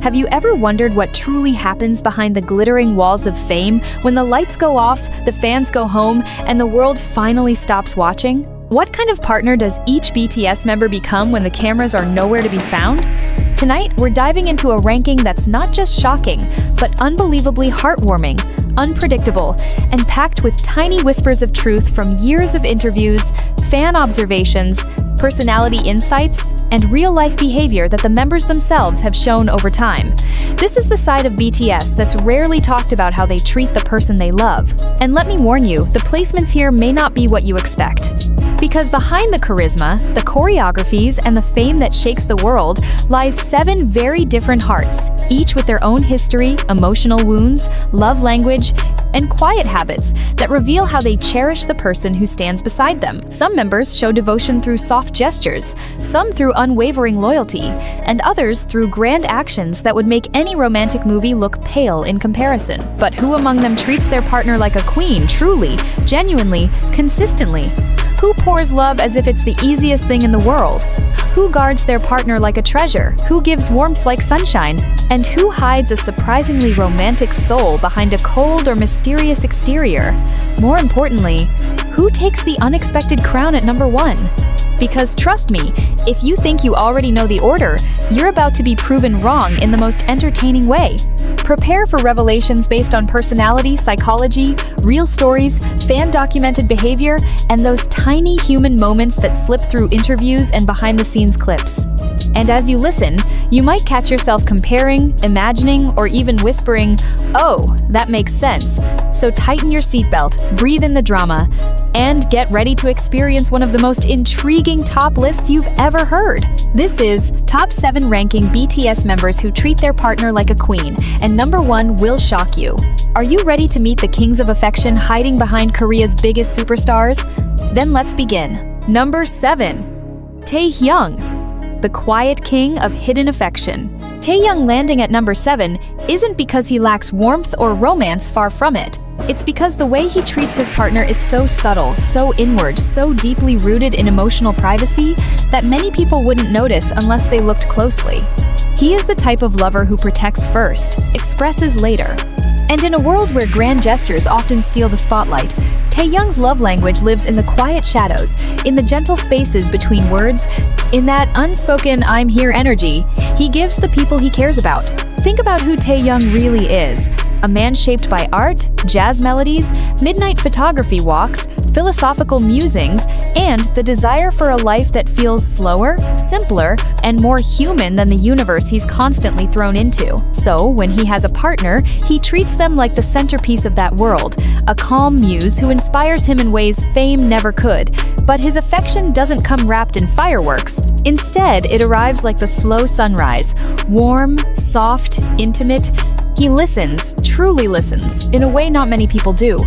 Have you ever wondered what truly happens behind the glittering walls of fame when the lights go off, the fans go home, and the world finally stops watching? What kind of partner does each BTS member become when the cameras are nowhere to be found? Tonight, we're diving into a ranking that's not just shocking, but unbelievably heartwarming, unpredictable, and packed with tiny whispers of truth from years of interviews, fan observations, personality insights, and real-life behavior that the members themselves have shown over time. This is the side of BTS that's rarely talked about how they treat the person they love. And let me warn you, the placements here may not be what you expect. Because behind the charisma, the choreographies, and the fame that shakes the world lies 7 very different hearts, each with their own history, emotional wounds, love language, and quiet habits that reveal how they cherish the person who stands beside them. Some members show devotion through soft gestures, some through unwavering loyalty, and others through grand actions that would make any romantic movie look pale in comparison. But who among them treats their partner like a queen, truly, genuinely, consistently? Who pours love as if it's the easiest thing in the world? Who guards their partner like a treasure? Who gives warmth like sunshine? And who hides a surprisingly romantic soul behind a cold or mysterious exterior? More importantly, who takes the unexpected crown at number 1? Because trust me, if you think you already know the order, you're about to be proven wrong in the most entertaining way. Prepare for revelations based on personality, psychology, real stories, fan-documented behavior, and those tiny human moments that slip through interviews and behind-the-scenes clips. And as you listen, you might catch yourself comparing, imagining, or even whispering, "Oh, that makes sense." So tighten your seatbelt, breathe in the drama, and get ready to experience one of the most intriguing top lists you've ever heard. This is Top 7 Ranking BTS members who treat their partner like a queen, and number 1 will shock you. Are you ready to meet the kings of affection hiding behind Korea's biggest superstars? Then let's begin. Number 7. Taehyung, the quiet king of hidden affection. Taehyung landing at number 7 isn't because he lacks warmth or romance, far from it. It's because the way he treats his partner is so subtle, so inward, so deeply rooted in emotional privacy that many people wouldn't notice unless they looked closely. He is the type of lover who protects first, expresses later. And in a world where grand gestures often steal the spotlight, Taehyung's love language lives in the quiet shadows, in the gentle spaces between words, in that unspoken "I'm here" energy he gives the people he cares about. Think about who Taehyung really is. A man shaped by art, jazz melodies, midnight photography walks, philosophical musings, and the desire for a life that feels slower, simpler, and more human than the universe he's constantly thrown into. So, when he has a partner, he treats them like the centerpiece of that world, a calm muse who inspires him in ways fame never could. But his affection doesn't come wrapped in fireworks. Instead, it arrives like the slow sunrise, warm, soft, intimate. He listens, truly listens, in a way not many people do.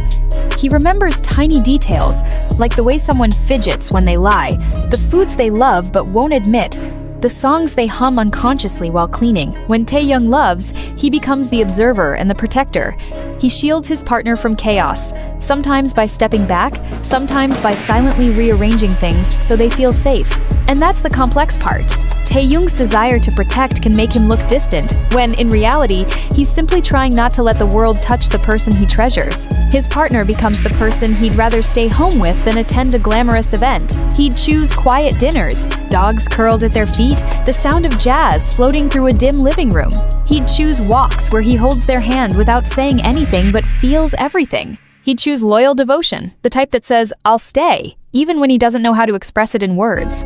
He remembers tiny details, like the way someone fidgets when they lie, the foods they love but won't admit, the songs they hum unconsciously while cleaning. When Taehyung loves, he becomes the observer and the protector. He shields his partner from chaos, sometimes by stepping back, sometimes by silently rearranging things so they feel safe. And that's the complex part. Taehyung's desire to protect can make him look distant, when, in reality, he's simply trying not to let the world touch the person he treasures. His partner becomes the person he'd rather stay home with than attend a glamorous event. He'd choose quiet dinners, dogs curled at their feet, the sound of jazz floating through a dim living room. He'd choose walks where he holds their hand without saying anything but feels everything. He'd choose loyal devotion, the type that says, "I'll stay," even when he doesn't know how to express it in words.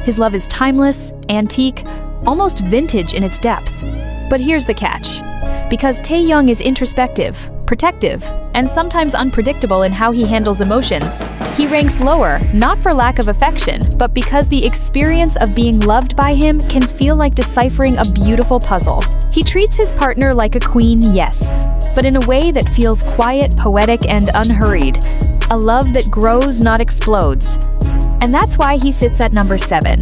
His love is timeless, antique, almost vintage in its depth. But here's the catch. Because Taehyung is introspective, protective, and sometimes unpredictable in how he handles emotions, he ranks lower, not for lack of affection, but because the experience of being loved by him can feel like deciphering a beautiful puzzle. He treats his partner like a queen, yes, but in a way that feels quiet, poetic, and unhurried. A love that grows, not explodes. And that's why he sits at number 7.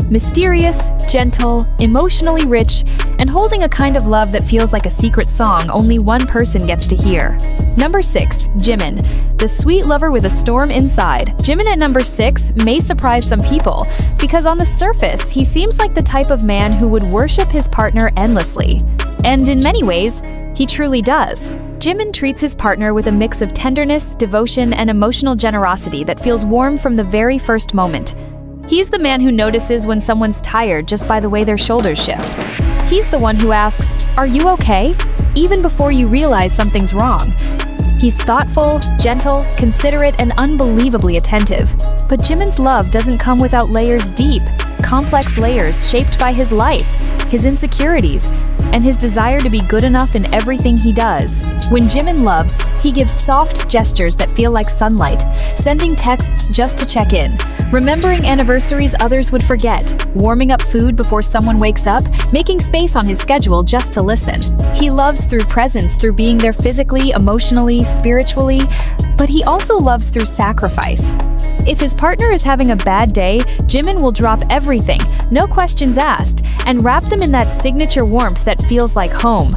Mysterious, gentle, emotionally rich, and holding a kind of love that feels like a secret song only one person gets to hear. Number 6. Jimin, the sweet lover with a storm inside. Jimin at number 6 may surprise some people, because on the surface, he seems like the type of man who would worship his partner endlessly. And in many ways, he truly does. Jimin treats his partner with a mix of tenderness, devotion, and emotional generosity that feels warm from the very first moment. He's the man who notices when someone's tired just by the way their shoulders shift. He's the one who asks, "Are you okay?" even before you realize something's wrong. He's thoughtful, gentle, considerate, and unbelievably attentive. But Jimin's love doesn't come without layers deep, complex layers shaped by his life, his insecurities, and his desire to be good enough in everything he does. When Jimin loves, he gives soft gestures that feel like sunlight, sending texts just to check in, remembering anniversaries others would forget, warming up food before someone wakes up, making space on his schedule just to listen. He loves through presence, through being there physically, emotionally, spiritually, but he also loves through sacrifice. If his partner is having a bad day, Jimin will drop everything, no questions asked, and wrap them in that signature warmth that feels like home.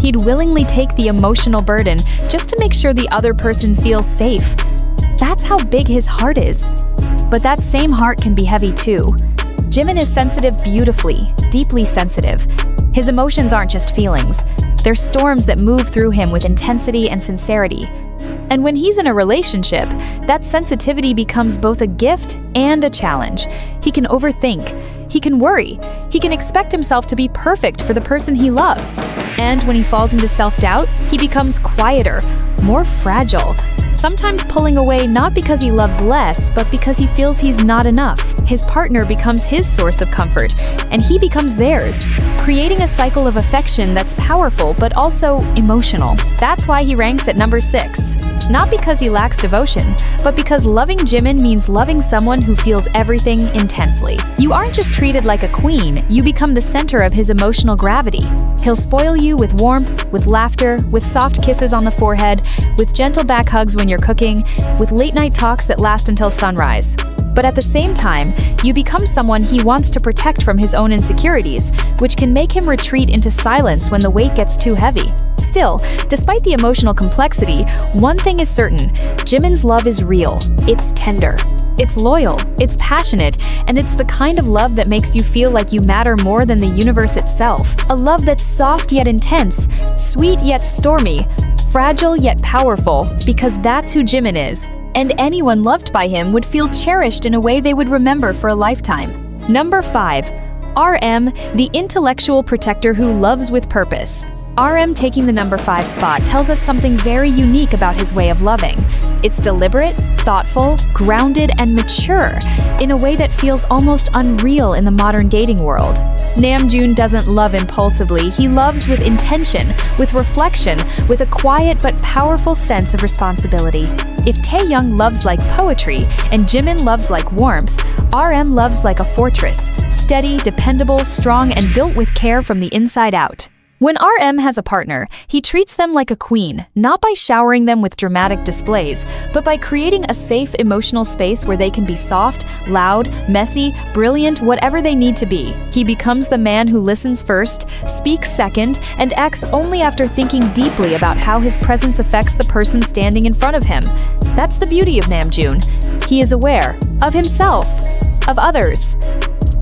He'd willingly take the emotional burden just to make sure the other person feels safe. That's how big his heart is. But that same heart can be heavy too. Jimin is sensitive beautifully, deeply sensitive. His emotions aren't just feelings. They're storms that move through him with intensity and sincerity. And when he's in a relationship, that sensitivity becomes both a gift and a challenge. He can overthink, he can worry, he can expect himself to be perfect for the person he loves. And when he falls into self-doubt, he becomes quieter, more fragile, sometimes pulling away not because he loves less, but because he feels he's not enough. His partner becomes his source of comfort, and he becomes theirs, creating a cycle of affection that's powerful but also emotional. That's why he ranks at number 6. Not because he lacks devotion, but because loving Jimin means loving someone who feels everything intensely. You aren't just treated like a queen, you become the center of his emotional gravity. He'll spoil you with warmth, with laughter, with soft kisses on the forehead, with gentle back hugs when you're cooking, with late-night talks that last until sunrise. But at the same time, you become someone he wants to protect from his own insecurities, which can make him retreat into silence when the weight gets too heavy. Still, despite the emotional complexity, one thing is certain: Jimin's love is real. It's tender. It's loyal, it's passionate, and it's the kind of love that makes you feel like you matter more than the universe itself. A love that's soft yet intense, sweet yet stormy, fragile yet powerful, because that's who Jimin is. And anyone loved by him would feel cherished in a way they would remember for a lifetime. Number 5. RM, the intellectual protector who loves with purpose. RM taking the number 5 spot tells us something very unique about his way of loving. It's deliberate, thoughtful, grounded, and mature, in a way that feels almost unreal in the modern dating world. Namjoon doesn't love impulsively, he loves with intention, with reflection, with a quiet but powerful sense of responsibility. If Taehyung loves like poetry and Jimin loves like warmth, RM loves like a fortress, steady, dependable, strong, and built with care from the inside out. When RM has a partner, he treats them like a queen, not by showering them with dramatic displays, but by creating a safe emotional space where they can be soft, loud, messy, brilliant, whatever they need to be. He becomes the man who listens first, speaks second, and acts only after thinking deeply about how his presence affects the person standing in front of him. That's the beauty of Namjoon. He is aware of himself, of others,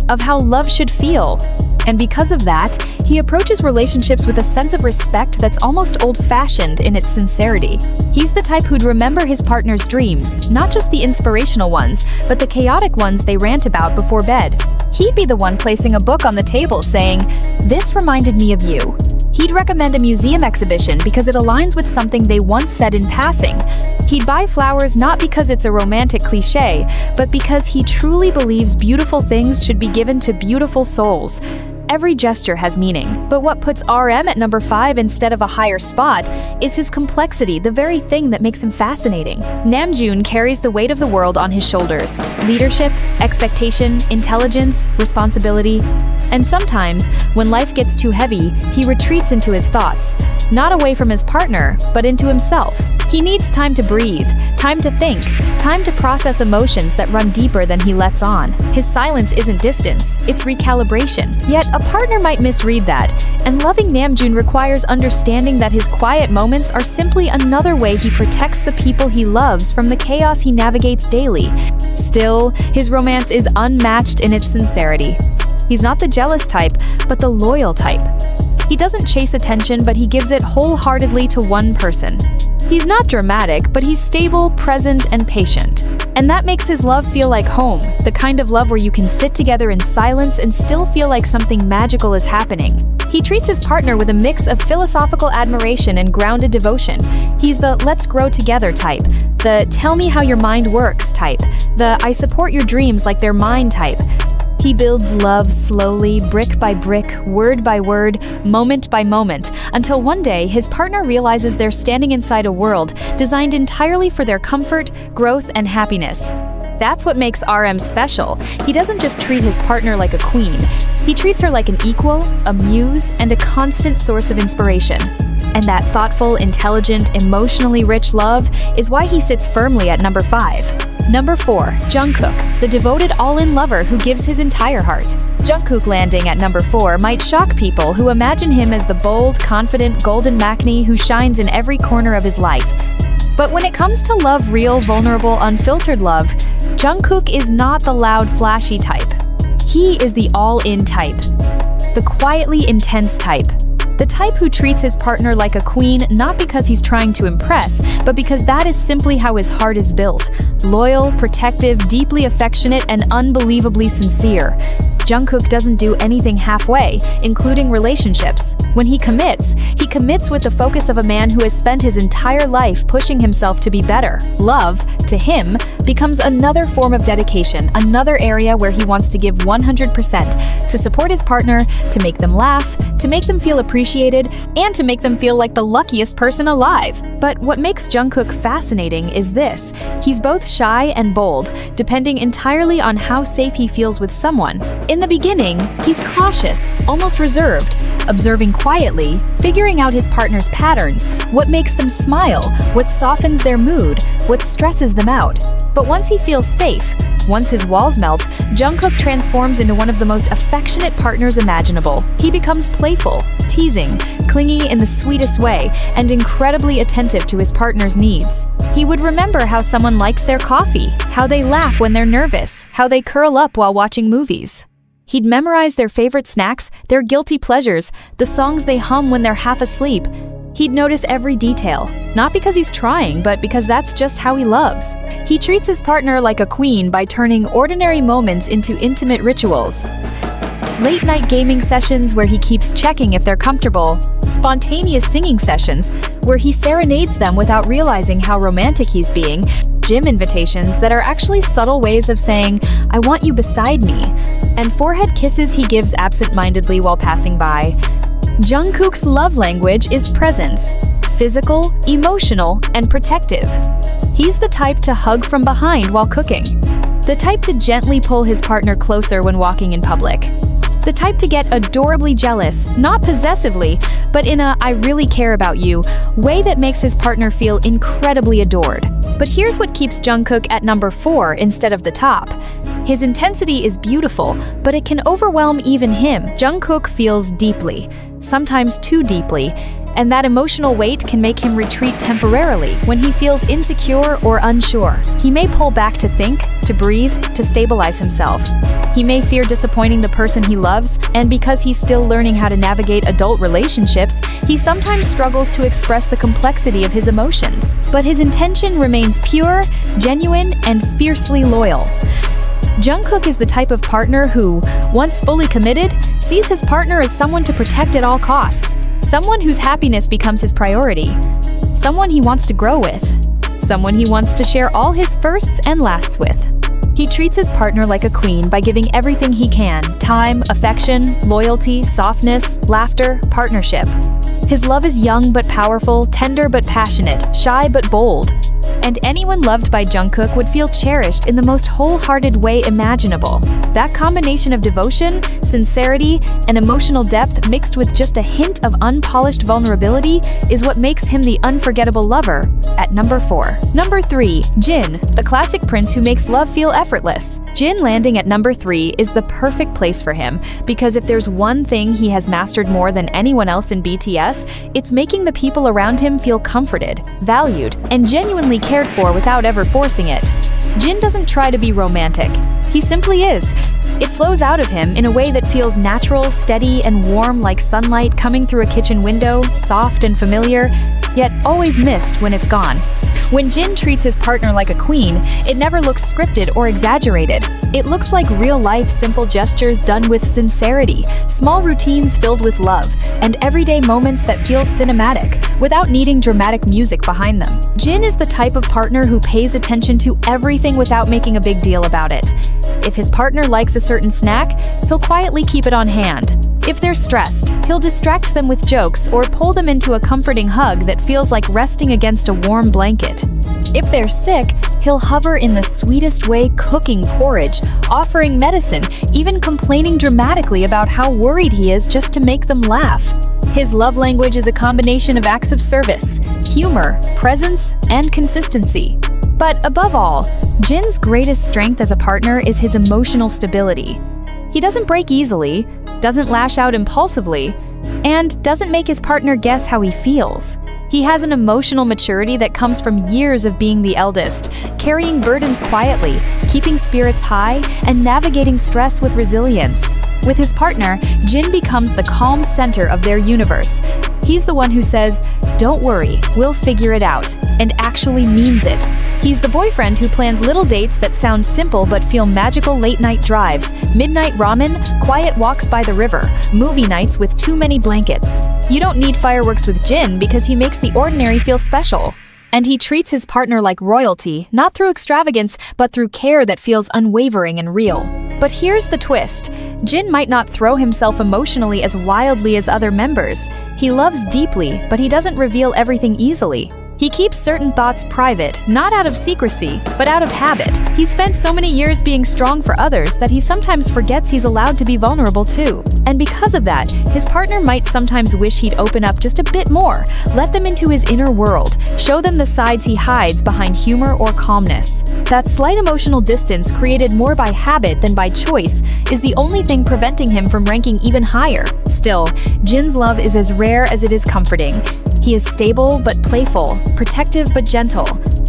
of how love should feel. And because of that, he approaches relationships with a sense of respect that's almost old-fashioned in its sincerity. He's the type who'd remember his partner's dreams, not just the inspirational ones, but the chaotic ones they rant about before bed. He'd be the one placing a book on the table saying, "This reminded me of you." He'd recommend a museum exhibition because it aligns with something they once said in passing. He'd buy flowers not because it's a romantic cliché, but because he truly believes beautiful things should be given to beautiful souls. Every gesture has meaning, but what puts RM at number 5 instead of a higher spot is his complexity, the very thing that makes him fascinating. Namjoon carries the weight of the world on his shoulders: leadership, expectation, intelligence, responsibility. And sometimes, when life gets too heavy, he retreats into his thoughts, not away from his partner, but into himself. He needs time to breathe, time to think, time to process emotions that run deeper than he lets on. His silence isn't distance, it's recalibration. Yet, a partner might misread that, and loving Namjoon requires understanding that his quiet moments are simply another way he protects the people he loves from the chaos he navigates daily. Still, his romance is unmatched in its sincerity. He's not the jealous type, but the loyal type. He doesn't chase attention, but he gives it wholeheartedly to one person. He's not dramatic, but he's stable, present, and patient. And that makes his love feel like home, the kind of love where you can sit together in silence and still feel like something magical is happening. He treats his partner with a mix of philosophical admiration and grounded devotion. He's the let's grow together type, the tell me how your mind works type, the I support your dreams like they're mine type. He builds love slowly, brick by brick, word by word, moment by moment, until one day his partner realizes they're standing inside a world designed entirely for their comfort, growth, and happiness. That's what makes RM special. He doesn't just treat his partner like a queen. He treats her like an equal, a muse, and a constant source of inspiration. And that thoughtful, intelligent, emotionally rich love is why he sits firmly at number 5. Number 4. Jungkook, the devoted all-in lover who gives his entire heart. Jungkook landing at number 4 might shock people who imagine him as the bold, confident, golden maknae who shines in every corner of his life. But when it comes to love, real, vulnerable, unfiltered love, Jungkook is not the loud, flashy type. He is the all-in type, the quietly intense type. The type who treats his partner like a queen not because he's trying to impress, but because that is simply how his heart is built. Loyal, protective, deeply affectionate, and unbelievably sincere. Jungkook doesn't do anything halfway, including relationships. When he commits with the focus of a man who has spent his entire life pushing himself to be better. Love, to him, becomes another form of dedication, another area where he wants to give 100%, to support his partner, to make them laugh, to make them feel appreciated, and to make them feel like the luckiest person alive. But what makes Jungkook fascinating is this: he's both shy and bold, depending entirely on how safe he feels with someone. In the beginning, he's cautious, almost reserved, observing quietly, figuring out his partner's patterns, what makes them smile, what softens their mood, what stresses them out. But once he feels safe, once his walls melt, Jungkook transforms into one of the most affectionate partners imaginable. He becomes playful, teasing, clingy in the sweetest way, and incredibly attentive to his partner's needs. He would remember how someone likes their coffee, how they laugh when they're nervous, how they curl up while watching movies. He'd memorize their favorite snacks, their guilty pleasures, the songs they hum when they're half asleep. He'd notice every detail, not because he's trying, but because that's just how he loves. He treats his partner like a queen by turning ordinary moments into intimate rituals. Late-night gaming sessions where he keeps checking if they're comfortable. Spontaneous singing sessions where he serenades them without realizing how romantic he's being. Gym invitations that are actually subtle ways of saying, "I want you beside me." And forehead kisses he gives absent-mindedly while passing by. Jungkook's love language is presence, physical, emotional, and protective. He's the type to hug from behind while cooking, the type to gently pull his partner closer when walking in public, the type to get adorably jealous, not possessively, but in a "I really care about you" way that makes his partner feel incredibly adored. But here's what keeps Jungkook at number 4 instead of the top. His intensity is beautiful, but it can overwhelm even him. Jungkook feels deeply, sometimes too deeply, and that emotional weight can make him retreat temporarily when he feels insecure or unsure. He may pull back to think, to breathe, to stabilize himself. He may fear disappointing the person he loves, and because he's still learning how to navigate adult relationships, he sometimes struggles to express the complexity of his emotions. But his intention remains pure, genuine, and fiercely loyal. Jungkook is the type of partner who, once fully committed, sees his partner as someone to protect at all costs. Someone whose happiness becomes his priority. Someone he wants to grow with. Someone he wants to share all his firsts and lasts with. He treats his partner like a queen by giving everything he can: time, affection, loyalty, softness, laughter, partnership. His love is young but powerful, tender but passionate, shy but bold. And anyone loved by Jungkook would feel cherished in the most wholehearted way imaginable. That combination of devotion, sincerity, and emotional depth mixed with just a hint of unpolished vulnerability is what makes him the unforgettable lover. At number 4. Number 3. Jin, the classic prince who makes love feel effortless. Jin landing at number 3 is the perfect place for him, because if there's one thing he has mastered more than anyone else in BTS, it's making the people around him feel comforted, valued, and genuinely cared for without ever forcing it. Jin doesn't try to be romantic. He simply is. It flows out of him in a way that feels natural, steady, and warm, like sunlight coming through a kitchen window, soft and familiar, yet always missed when it's gone. When Jin treats his partner like a queen, it never looks scripted or exaggerated. It looks like real-life simple gestures done with sincerity, small routines filled with love, and everyday moments that feel cinematic, without needing dramatic music behind them. Jin is the type of partner who pays attention to everything without making a big deal about it. If his partner likes a certain snack, he'll quietly keep it on hand. If they're stressed, he'll distract them with jokes or pull them into a comforting hug that feels like resting against a warm blanket. If they're sick, he'll hover in the sweetest way, cooking porridge, offering medicine, even complaining dramatically about how worried he is just to make them laugh. His love language is a combination of acts of service, humor, presence, and consistency. But above all, Jin's greatest strength as a partner is his emotional stability. He doesn't break easily, doesn't lash out impulsively, and doesn't make his partner guess how he feels. He has an emotional maturity that comes from years of being the eldest, carrying burdens quietly, keeping spirits high, and navigating stress with resilience. With his partner, Jin becomes the calm center of their universe. He's the one who says, "Don't worry, we'll figure it out," and actually means it. He's the boyfriend who plans little dates that sound simple but feel magical: late-night drives, midnight ramen, quiet walks by the river, movie nights with too many blankets. You don't need fireworks with Jin because he makes the ordinary feel special. And he treats his partner like royalty, not through extravagance, but through care that feels unwavering and real. But here's the twist. Jin might not throw himself emotionally as wildly as other members. He loves deeply, but he doesn't reveal everything easily. He keeps certain thoughts private, not out of secrecy, but out of habit. He spent so many years being strong for others that he sometimes forgets he's allowed to be vulnerable too. And because of that, his partner might sometimes wish he'd open up just a bit more, let them into his inner world, show them the sides he hides behind humor or calmness. That slight emotional distance, created more by habit than by choice, is the only thing preventing him from ranking even higher. Still, Jin's love is as rare as it is comforting. He is stable but playful, protective but gentle,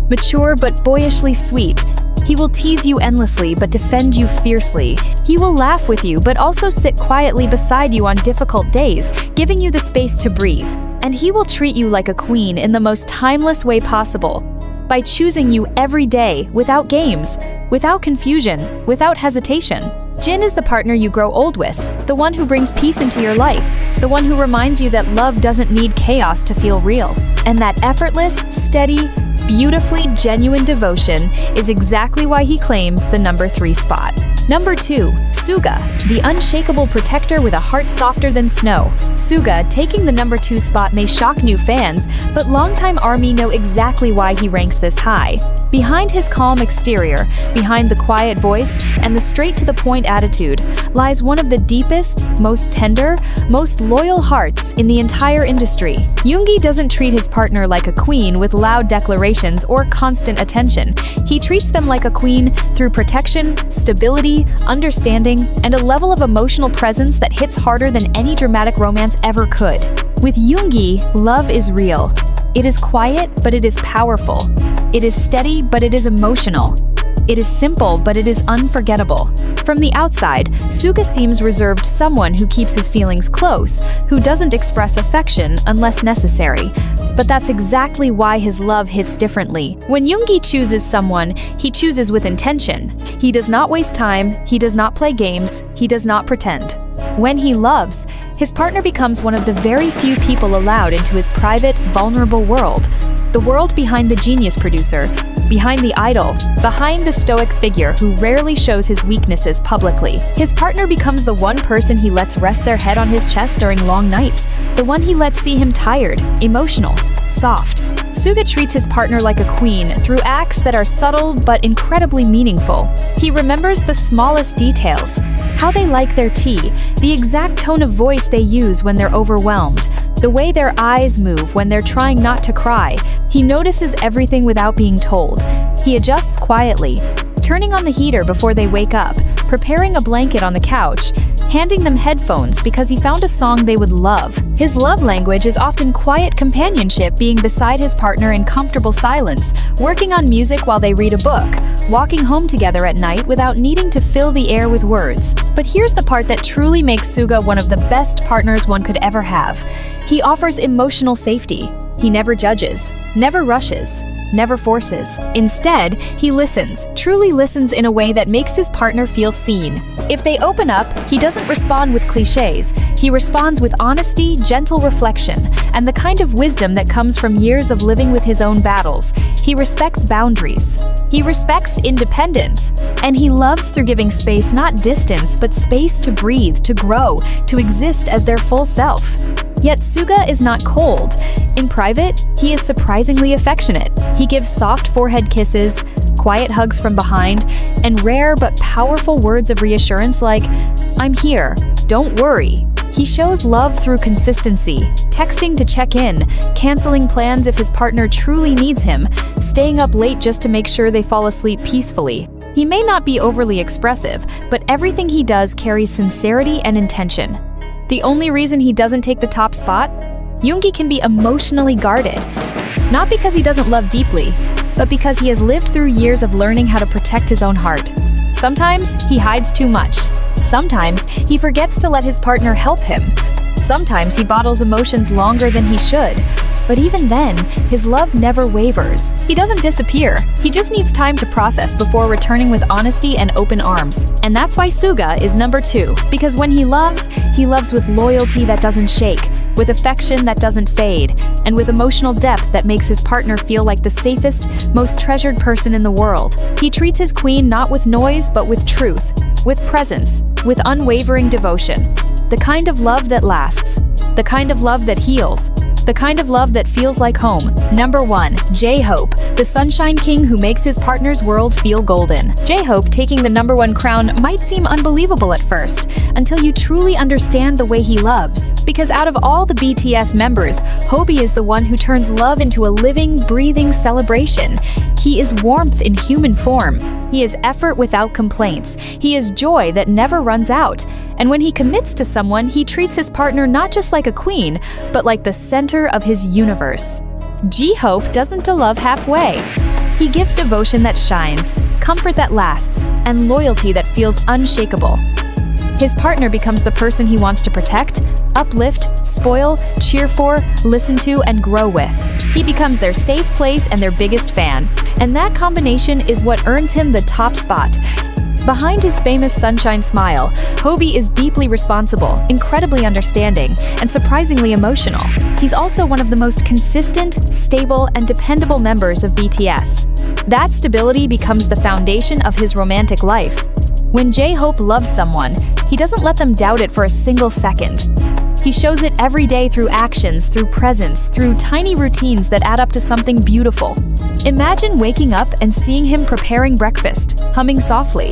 mature but boyishly sweet. He will tease you endlessly but defend you fiercely. He will laugh with you but also sit quietly beside you on difficult days, giving you the space to breathe. And he will treat you like a queen in the most timeless way possible, by choosing you every day, without games, without confusion, without hesitation. Jin is the partner you grow old with, the one who brings peace into your life, the one who reminds you that love doesn't need chaos to feel real. And that effortless, steady, beautifully genuine devotion is exactly why he claims the number 3 spot. Number 2. Suga, the unshakable protector with a heart softer than snow. Suga taking the number 2 spot may shock new fans, but longtime ARMY know exactly why he ranks this high. Behind his calm exterior, behind the quiet voice, and the straight-to-the-point attitude, lies one of the deepest, most tender, most loyal hearts in the entire industry. Yoongi doesn't treat his partner like a queen with loud declarations or constant attention. He treats them like a queen through protection, stability, understanding, and a level of emotional presence that hits harder than any dramatic romance ever could. With Yoongi, love is real. It is quiet, but it is powerful. It is steady, but it is emotional. It is simple, but it is unforgettable. From the outside, Suga seems reserved, someone who keeps his feelings close, who doesn't express affection unless necessary. But that's exactly why his love hits differently. When Yoongi chooses someone, he chooses with intention. He does not waste time, he does not play games, he does not pretend. When he loves, his partner becomes one of the very few people allowed into his private, vulnerable world. The world behind the genius producer, behind the idol, behind the stoic figure who rarely shows his weaknesses publicly. His partner becomes the one person he lets rest their head on his chest during long nights, the one he lets see him tired, emotional, soft. Suga treats his partner like a queen through acts that are subtle but incredibly meaningful. He remembers the smallest details, how they like their tea, the exact tone of voice they use when they're overwhelmed, the way their eyes move when they're trying not to cry. He notices everything without being told. He adjusts quietly, turning on the heater before they wake up, preparing a blanket on the couch, handing them headphones because he found a song they would love. His love language is often quiet companionship, being beside his partner in comfortable silence, working on music while they read a book, walking home together at night without needing to fill the air with words. But here's the part that truly makes Suga one of the best partners one could ever have. He offers emotional safety. He never judges, never rushes, never forces. Instead, he listens, truly listens in a way that makes his partner feel seen. If they open up, he doesn't respond with cliches. He responds with honesty, gentle reflection, and the kind of wisdom that comes from years of living with his own battles. He respects boundaries. He respects independence. And he loves through giving space, not distance, but space to breathe, to grow, to exist as their full self. Yet Suga is not cold. In private, he is surprisingly affectionate. He gives soft forehead kisses, quiet hugs from behind, and rare but powerful words of reassurance like, "I'm here, don't worry." He shows love through consistency, texting to check in, canceling plans if his partner truly needs him, staying up late just to make sure they fall asleep peacefully. He may not be overly expressive, but everything he does carries sincerity and intention. The only reason he doesn't take the top spot? Yoongi can be emotionally guarded. Not because he doesn't love deeply, but because he has lived through years of learning how to protect his own heart. Sometimes he hides too much. Sometimes he forgets to let his partner help him. Sometimes he bottles emotions longer than he should. But even then, his love never wavers. He doesn't disappear. He just needs time to process before returning with honesty and open arms. And that's why Suga is number 2. Because when he loves with loyalty that doesn't shake, with affection that doesn't fade, and with emotional depth that makes his partner feel like the safest, most treasured person in the world. He treats his queen not with noise, but with truth, with presence, with unwavering devotion. The kind of love that lasts. The kind of love that heals. The kind of love that feels like home. Number 1. Jhope, the sunshine king who makes his partner's world feel golden. Jhope taking the number 1 crown might seem unbelievable at first, until you truly understand the way he loves. Because out of all the BTS members, Hobi is the one who turns love into a living, breathing celebration. He is warmth in human form. He is effort without complaints. He is joy that never runs out. And when he commits to someone, he treats his partner not just like a queen, but like the center of his universe. Jhope doesn't love halfway. He gives devotion that shines, comfort that lasts, and loyalty that feels unshakable. His partner becomes the person he wants to protect, uplift, spoil, cheer for, listen to, and grow with. He becomes their safe place and their biggest fan. And that combination is what earns him the top spot. Behind his famous sunshine smile, Hobi is deeply responsible, incredibly understanding, and surprisingly emotional. He's also one of the most consistent, stable, and dependable members of BTS. That stability becomes the foundation of his romantic life. When Jhope loves someone, he doesn't let them doubt it for a single second. He shows it every day through actions, through presence, through tiny routines that add up to something beautiful. Imagine waking up and seeing him preparing breakfast, humming softly.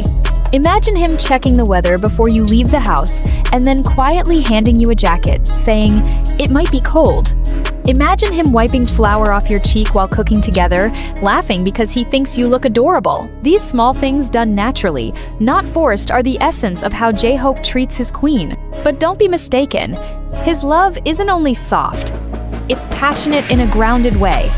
Imagine him checking the weather before you leave the house and then quietly handing you a jacket, saying, "It might be cold." Imagine him wiping flour off your cheek while cooking together, laughing because he thinks you look adorable. These small things done naturally, not forced, are the essence of how Jhope treats his queen. But don't be mistaken, his love isn't only soft, it's passionate in a grounded way.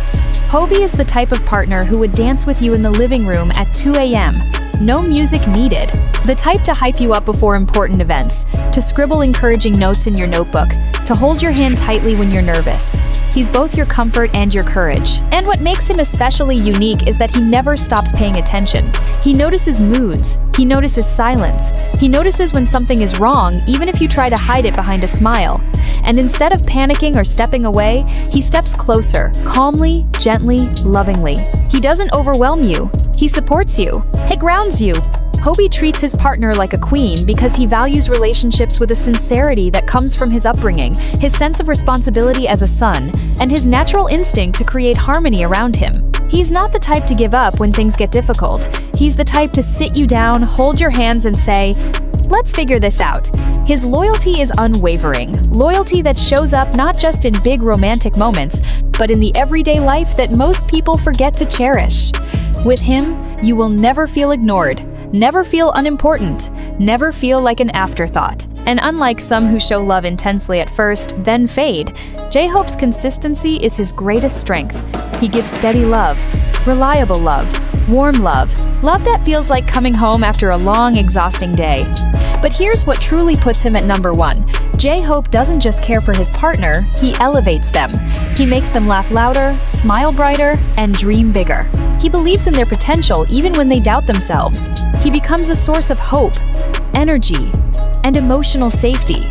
Hobi is the type of partner who would dance with you in the living room at 2 a.m. No music needed. The type to hype you up before important events, to scribble encouraging notes in your notebook, to hold your hand tightly when you're nervous. He's both your comfort and your courage. And what makes him especially unique is that he never stops paying attention. He notices moods. He notices silence. He notices when something is wrong, even if you try to hide it behind a smile. And instead of panicking or stepping away, he steps closer, calmly, gently, lovingly. He doesn't overwhelm you. He supports you. He grounds you. Hobi treats his partner like a queen because he values relationships with a sincerity that comes from his upbringing, his sense of responsibility as a son, and his natural instinct to create harmony around him. He's not the type to give up when things get difficult. He's the type to sit you down, hold your hands, and say, "Let's figure this out." His loyalty is unwavering, loyalty that shows up not just in big romantic moments, but in the everyday life that most people forget to cherish. With him, you will never feel ignored, never feel unimportant, never feel like an afterthought. And unlike some who show love intensely at first, then fade, J-Hope's consistency is his greatest strength. He gives steady love, reliable love, warm love, love that feels like coming home after a long, exhausting day. But here's what truly puts him at number one. J-Hope doesn't just care for his partner, he elevates them. He makes them laugh louder, smile brighter, and dream bigger. He believes in their potential even when they doubt themselves. He becomes a source of hope, energy, and emotional safety,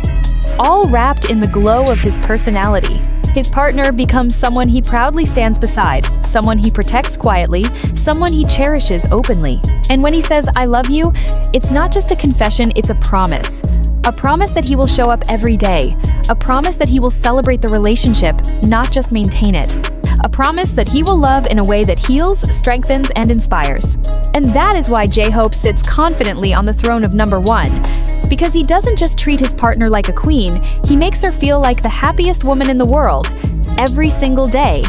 all wrapped in the glow of his personality. His partner becomes someone he proudly stands beside, someone he protects quietly, someone he cherishes openly. And when he says, "I love you," it's not just a confession, it's a promise. A promise that he will show up every day. A promise that he will celebrate the relationship, not just maintain it. A promise that he will love in a way that heals, strengthens, and inspires. And that is why J-Hope sits confidently on the throne of number one. Because he doesn't just treat his partner like a queen, he makes her feel like the happiest woman in the world, every single day.